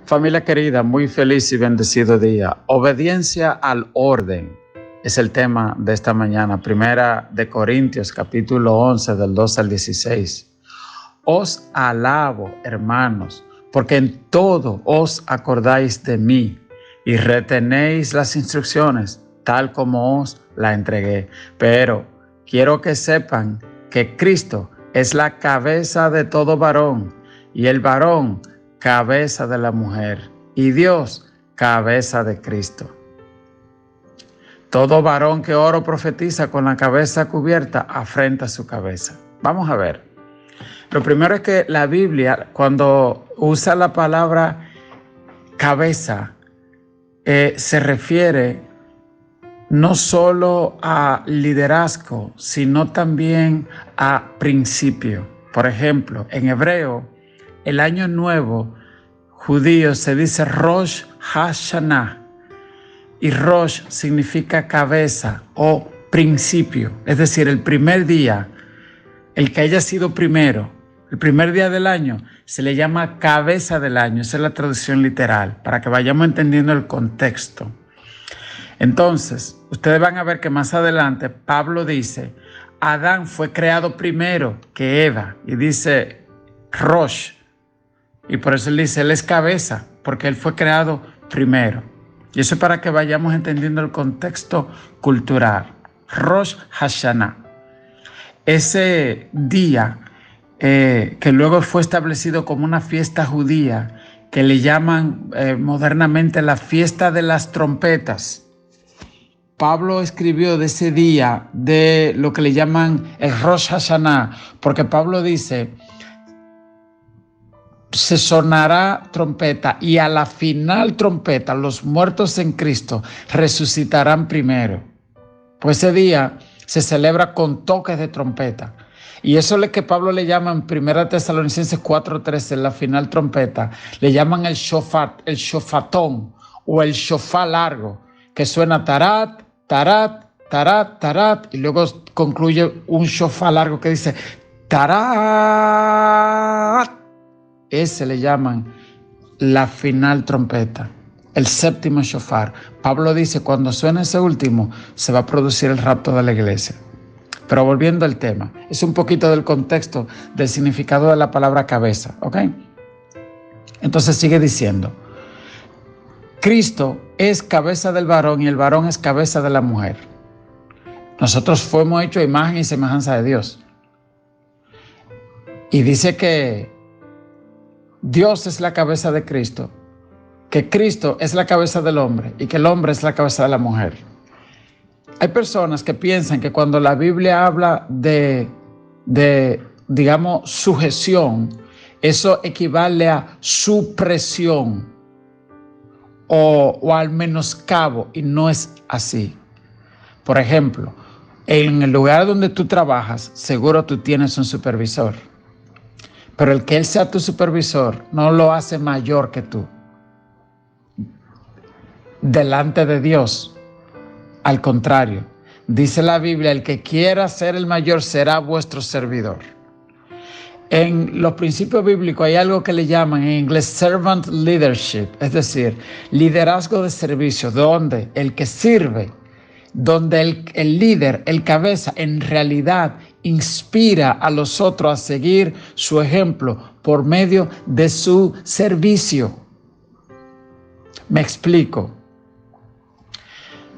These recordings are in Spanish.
Familia querida, muy feliz y bendecido día. Obediencia al orden es el tema de esta mañana. Primera de Corintios, capítulo 11, del 2 al 16. Os alabo, hermanos, porque en todo os acordáis de mí y retenéis las instrucciones, tal como os la entregué. Pero quiero que sepan que Cristo es la cabeza de todo varón, y el varón cabeza de la mujer, y Dios cabeza de Cristo. Todo varón que ora o profetiza con la cabeza cubierta afrenta su cabeza. Vamos a ver. Lo primero es que la Biblia, cuando usa la palabra cabeza, se refiere no solo a liderazgo, sino también a principio. Por ejemplo, en hebreo, el año nuevo judío se dice Rosh Hashanah, y Rosh significa cabeza o principio, es decir, el primer día, el que haya sido primero, el primer día del año, se le llama cabeza del año. Esa es la traducción literal, para que vayamos entendiendo el contexto. Entonces, ustedes van a ver que más adelante Pablo dice, Adán fue creado primero que Eva, y dice Rosh, y por eso él dice, él es cabeza, porque él fue creado primero. Y eso es para que vayamos entendiendo el contexto cultural. Rosh Hashanah, ese día que luego fue establecido como una fiesta judía, que le llaman modernamente la fiesta de las trompetas. Pablo escribió de ese día, de lo que le llaman el Rosh Hashanah, porque Pablo dice, se sonará trompeta y a la final trompeta los muertos en Cristo resucitarán primero. Pues ese día se celebra con toques de trompeta. Y eso es lo que Pablo le llama en 1 Tesalonicenses 4:13, la final trompeta, le llaman el shofar, el shofatón o el shofar largo, que suena tarat, tarat, tarat, tarat, y luego concluye un shofar largo que dice tarat. Ese le llaman la final trompeta, el séptimo shofar. Pablo dice, cuando suene ese último, se va a producir el rapto de la iglesia. Pero volviendo al tema, es un poquito del contexto del significado de la palabra cabeza, ¿ok? Entonces sigue diciendo, Cristo es cabeza del varón y el varón es cabeza de la mujer. Nosotros fuimos hechos a imagen y semejanza de Dios. Y dice que Dios es la cabeza de Cristo, que Cristo es la cabeza del hombre y que el hombre es la cabeza de la mujer. Hay personas que piensan que cuando la Biblia habla de digamos, sujeción, eso equivale a supresión o al menoscabo, y no es así. Por ejemplo, en el lugar donde tú trabajas, seguro tú tienes un supervisor. Pero el que él sea tu supervisor no lo hace mayor que tú delante de Dios. Al contrario, dice la Biblia, el que quiera ser el mayor será vuestro servidor. En los principios bíblicos hay algo que le llaman en inglés servant leadership, es decir, liderazgo de servicio, donde el que sirve, donde el líder, el cabeza, en realidad inspira a los otros a seguir su ejemplo por medio de su servicio. Me explico.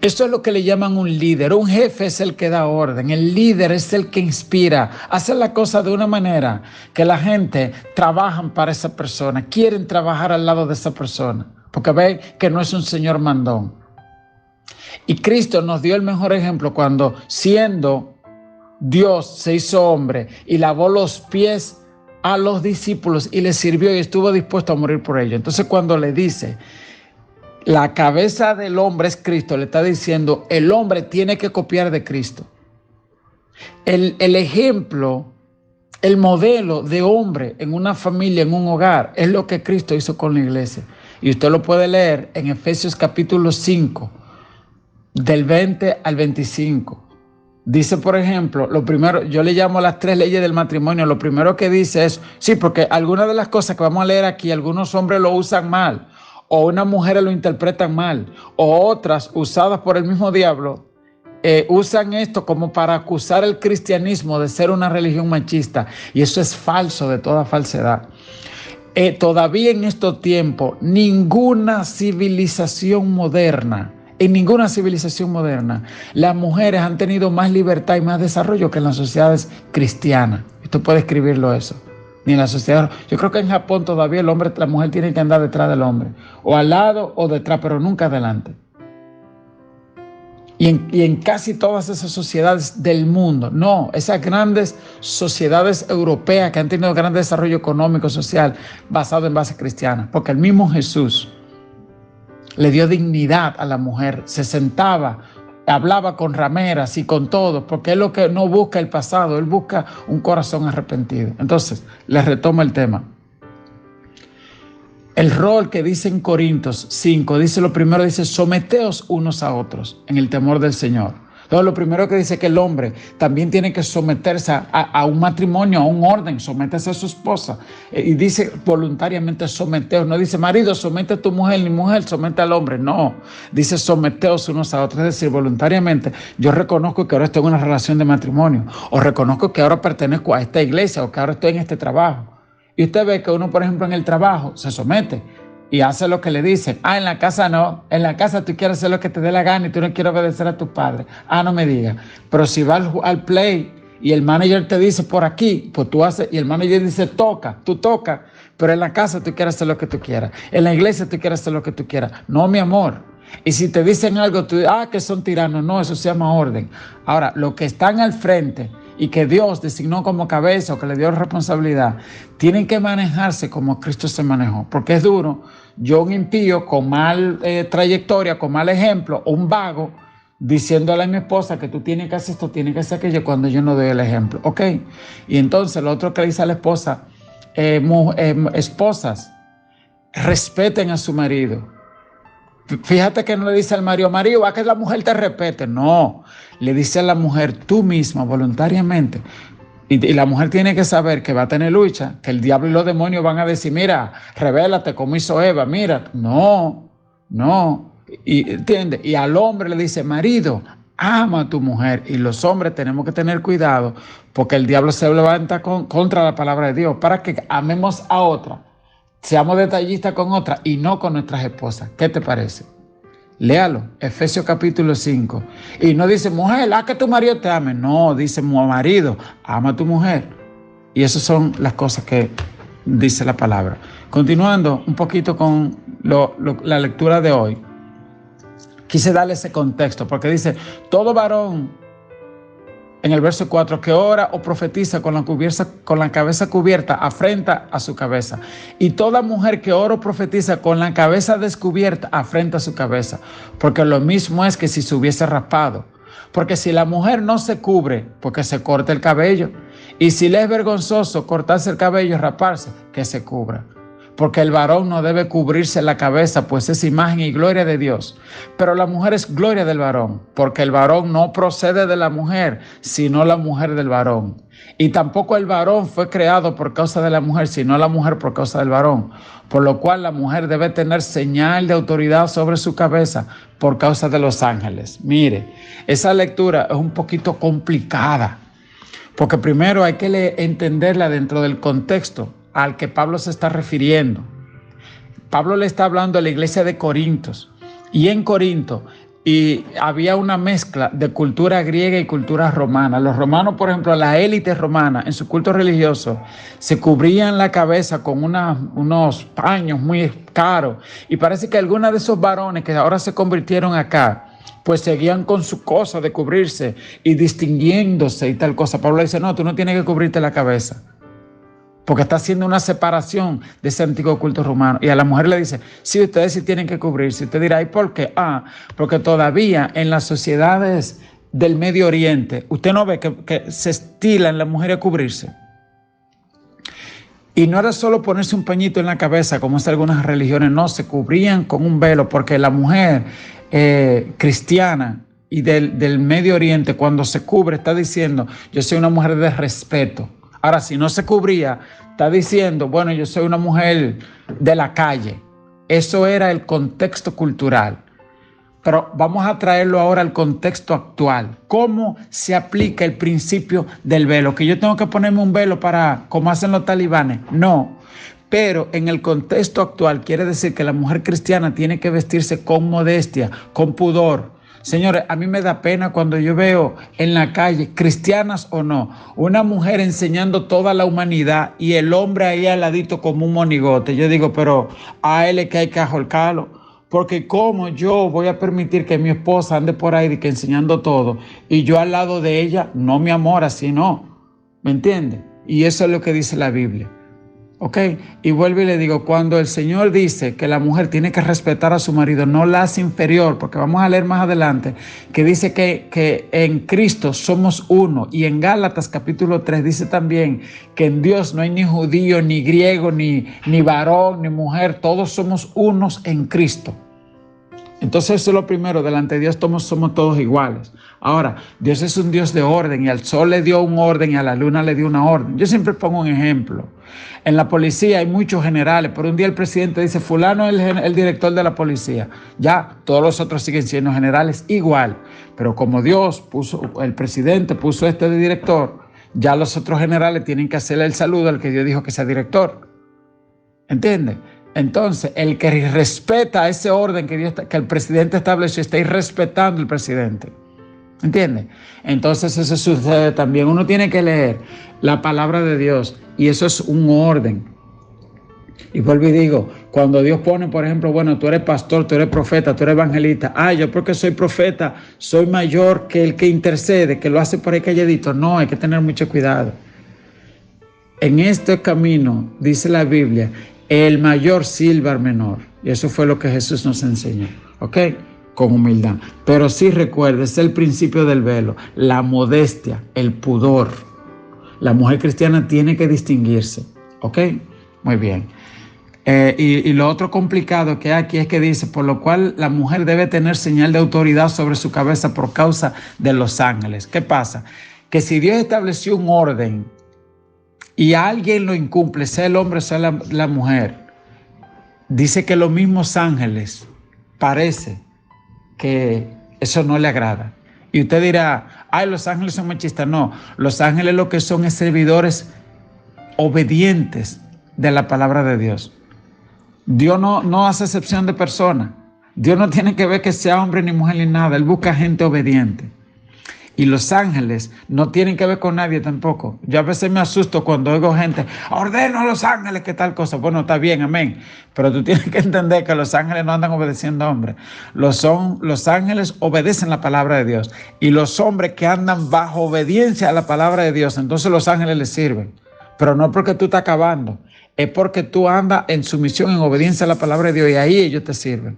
Esto es lo que le llaman un líder. Un jefe es el que da orden. El líder es el que inspira. Hace la cosa de una manera que la gente trabaja para esa persona. Quieren trabajar al lado de esa persona. Porque ven que no es un señor mandón. Y Cristo nos dio el mejor ejemplo cuando, siendo Dios, se hizo hombre y lavó los pies a los discípulos y les sirvió y estuvo dispuesto a morir por ellos. Entonces, cuando le dice, la cabeza del hombre es Cristo, le está diciendo, el hombre tiene que copiar de Cristo. El ejemplo, el modelo de hombre en una familia, en un hogar, es lo que Cristo hizo con la iglesia. Y usted lo puede leer en Efesios capítulo 5, del 20 al 25. Dice, por ejemplo, lo primero, yo le llamo las 3 leyes del matrimonio. Lo primero que dice es, sí, porque algunas de las cosas que vamos a leer aquí, algunos hombres lo usan mal. o unas mujeres lo interpretan mal, o otras usadas por el mismo diablo, usan esto como para acusar el cristianismo de ser una religión machista, y eso es falso de toda falsedad. Todavía en estos tiempos, en ninguna civilización moderna, las mujeres han tenido más libertad y más desarrollo que en las sociedades cristianas. Usted puede escribirlo eso. Ni en la sociedad. Yo creo que en Japón todavía la mujer tiene que andar detrás del hombre, o al lado o detrás, pero nunca adelante. Y en casi todas esas sociedades del mundo, no, esas grandes sociedades europeas que han tenido gran desarrollo económico, social, basado en base cristiana, porque el mismo Jesús le dio dignidad a la mujer, se sentaba, hablaba con rameras y con todo, porque él lo que no busca el pasado, él busca un corazón arrepentido. Entonces, le retomo el tema. El rol que dice en Corintios 5, dice lo primero, dice someteos unos a otros en el temor del Señor. Entonces lo primero que dice que el hombre también tiene que someterse a un matrimonio, a un orden, sométese a su esposa. Y dice voluntariamente someteos, no dice marido somete a tu mujer, ni mujer somete al hombre, no. Dice someteos unos a otros, es decir, voluntariamente yo reconozco que ahora estoy en una relación de matrimonio, o reconozco que ahora pertenezco a esta iglesia, o que ahora estoy en este trabajo. Y usted ve que uno, por ejemplo, en el trabajo se somete y hace lo que le dicen. En la casa no. En la casa tú quieres hacer lo que te dé la gana y tú no quieres obedecer a tus padres. No me digas. Pero si vas al play y el manager te dice por aquí, pues tú haces, y el manager dice toca, tú tocas. Pero en la casa tú quieres hacer lo que tú quieras. En la iglesia tú quieres hacer lo que tú quieras. No, mi amor. Y si te dicen algo, tú dices, que son tiranos. No, eso se llama orden. Ahora, los que están al frente y que Dios designó como cabeza o que le dio responsabilidad, tienen que manejarse como Cristo se manejó, porque es duro. Yo, un impío con mal trayectoria, con mal ejemplo, o un vago, diciéndole a mi esposa que tú tienes que hacer esto, tienes que hacer aquello, cuando yo no doy el ejemplo, ¿ok? Y entonces lo otro que le dice a la esposa, esposas, respeten a su marido. Fíjate que no le dice al marido, va que la mujer te respete. No, le dice a la mujer tú misma, voluntariamente. Y la mujer tiene que saber que va a tener lucha, que el diablo y los demonios van a decir, mira, rebélate como hizo Eva, mira. No. Y, ¿entiende? Y al hombre le dice, marido, ama a tu mujer. Y los hombres tenemos que tener cuidado, porque el diablo se levanta contra la palabra de Dios, para que amemos a otra. Seamos detallistas con otras y no con nuestras esposas. ¿Qué te parece? Léalo, Efesios capítulo 5. Y no dice, mujer, que tu marido te ame. No, dice, marido, ama a tu mujer. Y esas son las cosas que dice la palabra. Continuando un poquito con la lectura de hoy, quise darle ese contexto, porque dice, todo varón, en el verso 4, que ora o profetiza con la cabeza cubierta, afrenta a su cabeza. Y toda mujer que ora o profetiza con la cabeza descubierta, afrenta a su cabeza. Porque lo mismo es que si se hubiese raspado. Porque si la mujer no se cubre, porque se corte el cabello. Y si le es vergonzoso cortarse el cabello y raparse, que se cubra. Porque el varón no debe cubrirse la cabeza, pues es imagen y gloria de Dios. Pero la mujer es gloria del varón, porque el varón no procede de la mujer, sino la mujer del varón. Y tampoco el varón fue creado por causa de la mujer, sino la mujer por causa del varón. Por lo cual la mujer debe tener señal de autoridad sobre su cabeza por causa de los ángeles. Mire, esa lectura es un poquito complicada, porque primero hay que entenderla dentro del contexto al que Pablo se está refiriendo. Pablo le está hablando a la iglesia de Corintios, y en Corinto había una mezcla de cultura griega y cultura romana. Los romanos, por ejemplo, la élite romana, en su culto religioso, se cubrían la cabeza con unos paños muy caros, y parece que algunos de esos varones que ahora se convirtieron acá, pues seguían con su cosa de cubrirse y distinguiéndose y tal cosa. Pablo dice, no, tú no tienes que cubrirte la cabeza, porque está haciendo una separación de ese antiguo culto romano. Y a la mujer le dice, sí, ustedes sí tienen que cubrirse. Y usted dirá, ¿y por qué? Porque todavía en las sociedades del Medio Oriente, usted no ve que se estila en la mujer a cubrirse. Y no era solo ponerse un pañito en la cabeza, como es algunas religiones, no, se cubrían con un velo, porque la mujer cristiana y del Medio Oriente, cuando se cubre, está diciendo, yo soy una mujer de respeto. Ahora, si no se cubría, está diciendo, bueno, yo soy una mujer de la calle. Eso era el contexto cultural. Pero vamos a traerlo ahora al contexto actual. ¿Cómo se aplica el principio del velo? ¿Que yo tengo que ponerme un velo para, como hacen los talibanes? No. Pero en el contexto actual quiere decir que la mujer cristiana tiene que vestirse con modestia, con pudor. Señores, a mí me da pena cuando yo veo en la calle, cristianas o no, una mujer enseñando toda la humanidad y el hombre ahí al ladito como un monigote. Yo digo, pero a él es que hay que ajolcarlo. Porque cómo yo voy a permitir que mi esposa ande por ahí que enseñando todo y yo al lado de ella, no, mi amor, así no. ¿Me entiende? Y eso es lo que dice la Biblia. ¿Ok? Y vuelvo y le digo, cuando el Señor dice que la mujer tiene que respetar a su marido, no la hace inferior, porque vamos a leer más adelante, que dice que en Cristo somos uno. Y en Gálatas capítulo 3 dice también que en Dios no hay ni judío, ni griego, ni varón, ni mujer, todos somos unos en Cristo. Entonces eso es lo primero, delante de Dios somos todos iguales. Ahora, Dios es un Dios de orden y al sol le dio un orden y a la luna le dio una orden. Yo siempre pongo un ejemplo. En la policía hay muchos generales, pero un día el presidente dice, fulano es el director de la policía. Ya, todos los otros siguen siendo generales igual. Pero como el presidente puso de director, ya los otros generales tienen que hacerle el saludo al que Dios dijo que sea director. ¿Entiendes? Entonces, el que respeta ese orden que el presidente estableció, está irrespetando al presidente. ¿Entiendes? Entonces eso sucede también. Uno tiene que leer la palabra de Dios y eso es un orden. Y vuelvo y digo, cuando Dios pone, por ejemplo, bueno, tú eres pastor, tú eres profeta, tú eres evangelista. Yo porque soy profeta, soy mayor que el que intercede, que lo hace por ahí calladito. No, hay que tener mucho cuidado. En este camino, dice la Biblia, el mayor sirve al menor. Y eso fue lo que Jesús nos enseñó. ¿Ok? Con humildad. Pero sí recuerda, es el principio del velo, la modestia, el pudor. La mujer cristiana tiene que distinguirse. ¿Ok? Muy bien. Y lo otro complicado que hay aquí es que dice, por lo cual la mujer debe tener señal de autoridad sobre su cabeza por causa de los ángeles. ¿Qué pasa? Que si Dios estableció un orden y alguien lo incumple, sea el hombre, sea la mujer, dice que los mismos ángeles parece que eso no le agrada. Y usted dirá, los ángeles son machistas. No, los ángeles lo que son es servidores obedientes de la palabra de Dios. Dios no hace excepción de persona. Dios no tiene que ver que sea hombre ni mujer ni nada. Él busca gente obediente. Y los ángeles no tienen que ver con nadie tampoco. Yo a veces me asusto cuando oigo gente, ordeno a los ángeles que tal cosa. Bueno, está bien, amén. Pero tú tienes que entender que los ángeles no andan obedeciendo a hombres. Los ángeles obedecen la palabra de Dios. Y los hombres que andan bajo obediencia a la palabra de Dios, entonces los ángeles les sirven. Pero no porque tú estás acabando. Es porque tú andas en sumisión, en obediencia a la palabra de Dios. Y ahí ellos te sirven.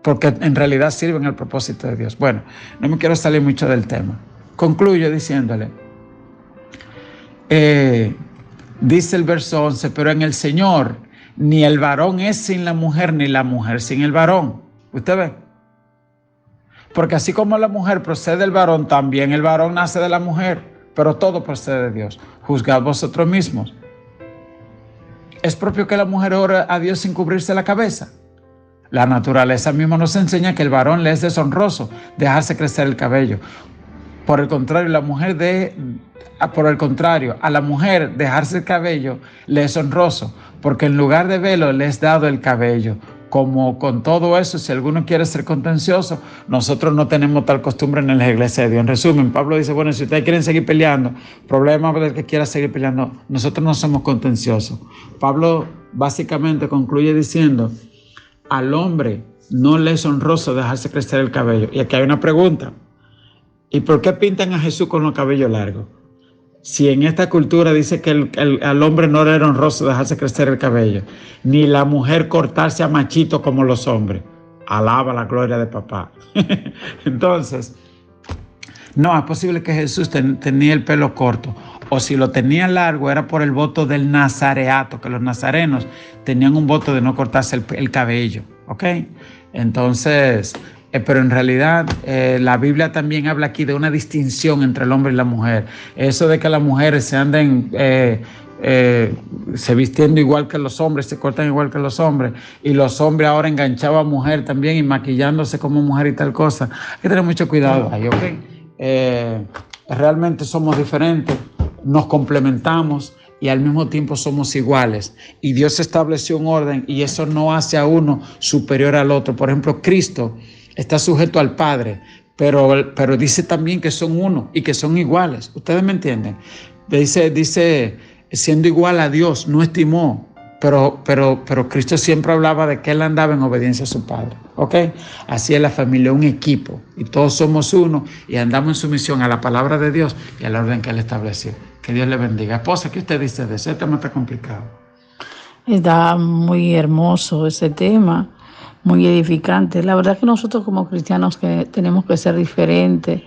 Porque en realidad sirven al propósito de Dios. Bueno, no me quiero salir mucho del tema. Concluyo diciéndole, dice el verso 11, pero en el Señor ni el varón es sin la mujer, ni la mujer sin el varón. ¿Usted ve? Porque así como la mujer procede del varón, también el varón nace de la mujer, pero todo procede de Dios. Juzgad vosotros mismos. ¿Es propio que la mujer ore a Dios sin cubrirse la cabeza? La naturaleza misma nos enseña que el varón le es deshonroso dejarse crecer el cabello. Por el contrario, a la mujer dejarse el cabello le es honroso, porque en lugar de velo le es dado el cabello. Como con todo eso, si alguno quiere ser contencioso, nosotros no tenemos tal costumbre en la iglesia de Dios. En resumen, Pablo dice, bueno, si ustedes quieren seguir peleando, problema del que quiera seguir peleando, nosotros no somos contenciosos. Pablo básicamente concluye diciendo, al hombre no le es honroso dejarse crecer el cabello. Y aquí hay una pregunta. ¿Y por qué pintan a Jesús con los cabellos largos? Si en esta cultura dice que al hombre no le era honroso dejarse crecer el cabello, ni la mujer cortarse a machito como los hombres. Alaba la gloria de papá. Entonces, no, es posible que Jesús tenía el pelo corto. O si lo tenía largo era por el voto del nazareato, que los nazarenos tenían un voto de no cortarse el cabello. ¿Ok? Entonces, pero en realidad la Biblia también habla aquí de una distinción entre el hombre y la mujer. Eso de que las mujeres se anden se vistiendo igual que los hombres, se cortan igual que los hombres, y los hombres ahora enganchaban a mujer también y maquillándose como mujer y tal cosa. Hay que tener mucho cuidado ahí, ¿ok? Realmente somos diferentes, nos complementamos y al mismo tiempo somos iguales. Y Dios estableció un orden y eso no hace a uno superior al otro. Por ejemplo, Cristo está sujeto al Padre, pero dice también que son uno y que son iguales. ¿Ustedes me entienden? Dice, siendo igual a Dios, no estimó, pero Cristo siempre hablaba de que Él andaba en obediencia a su Padre. ¿Ok? Así es la familia, un equipo, y todos somos uno y andamos en sumisión a la palabra de Dios y al orden que Él estableció. Que Dios le bendiga. Esposa, ¿qué usted dice de eso? Este tema está complicado. Está muy hermoso ese tema, muy edificante. La verdad que nosotros como cristianos que tenemos que ser diferentes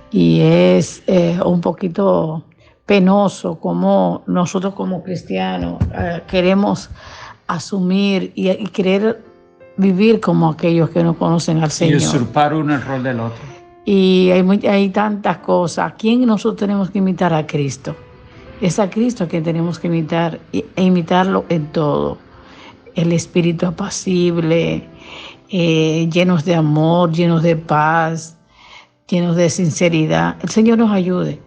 y es un poquito penoso como nosotros como cristianos queremos asumir y querer vivir como aquellos que no conocen al Señor. Y usurpar uno el rol del otro. Y hay tantas cosas. ¿A quién nosotros tenemos que imitar? A Cristo. Es a Cristo a quien tenemos que imitar e imitarlo en todo. El espíritu apacible, llenos de amor, llenos de paz, llenos de sinceridad. El Señor nos ayude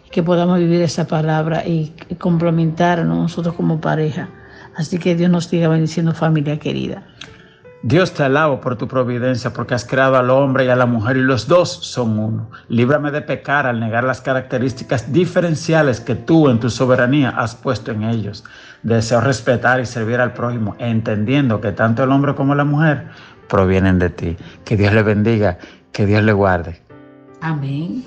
y que podamos vivir esa palabra y complementarnos nosotros como pareja. Así que Dios nos siga bendiciendo, familia querida. Dios te alabo por tu providencia, porque has creado al hombre y a la mujer y los dos son uno. Líbrame de pecar al negar las características diferenciales que tú en tu soberanía has puesto en ellos. Deseo respetar y servir al prójimo, entendiendo que tanto el hombre como la mujer provienen de ti. Que Dios le bendiga, que Dios le guarde. Amén.